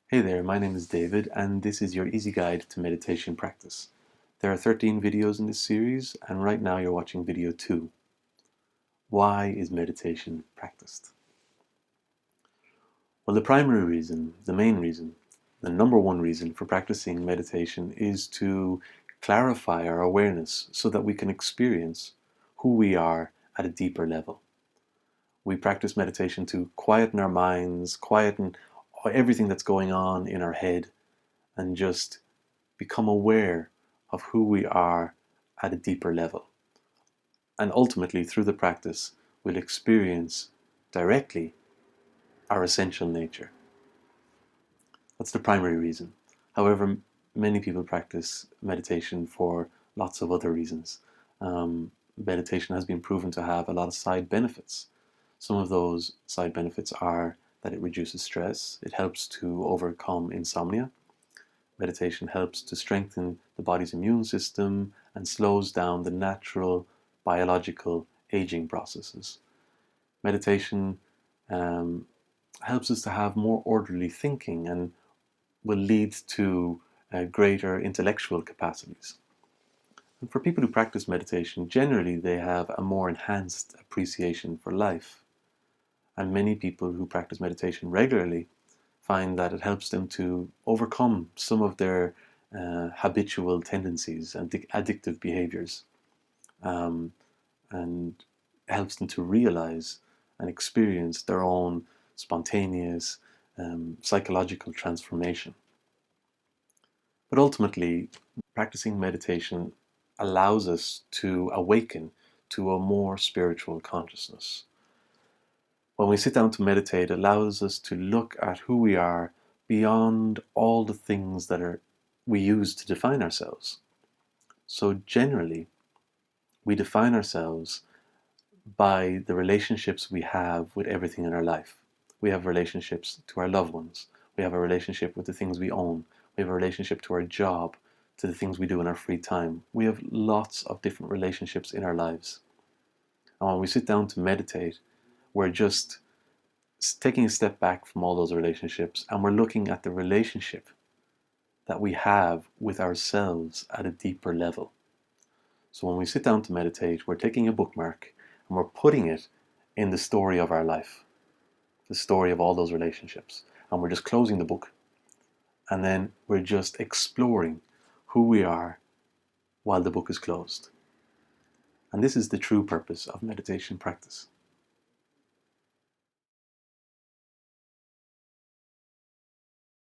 Hey there, my name is David, and this is your easy guide to meditation practice. There are 13 videos in this series, and right now you're watching video 2. Why is meditation practiced? Well, the primary reason, the main reason, the number one reason for practicing meditation is to clarify our awareness so that we can experience who we are at a deeper level. We practice meditation to quieten our minds, quieten everything that's going on in our head, and just become aware of who we are at a deeper level. And ultimately, through the practice, we'll experience directly our essential nature. That's the primary reason. However, many people practice meditation for lots of other reasons. Meditation has been proven to have a lot of side benefits. Some of those side benefits are that it reduces stress, it helps to overcome insomnia. Meditation helps to strengthen the body's immune system and slows down the natural biological aging processes. Meditation helps us to have more orderly thinking and will lead to greater intellectual capacities. And for people who practice meditation, generally they have a more enhanced appreciation for life. And many people who practice meditation regularly find that it helps them to overcome some of their habitual tendencies and addictive behaviors, and helps them to realize and experience their own spontaneous psychological transformation. But ultimately, practicing meditation allows us to awaken to a more spiritual consciousness. When we sit down to meditate, it allows us to look at who we are beyond all the things that we use to define ourselves. So generally, we define ourselves by the relationships we have with everything in our life. We have relationships to our loved ones. We have a relationship with the things we own. We have a relationship to our job, to the things we do in our free time. We have lots of different relationships in our lives. And when we sit down to meditate, we're just taking a step back from all those relationships, and we're looking at the relationship that we have with ourselves at a deeper level. So when we sit down to meditate, we're taking a bookmark and we're putting it in the story of our life, the story of all those relationships. And we're just closing the book, and then we're just exploring who we are while the book is closed. And this is the true purpose of meditation practice.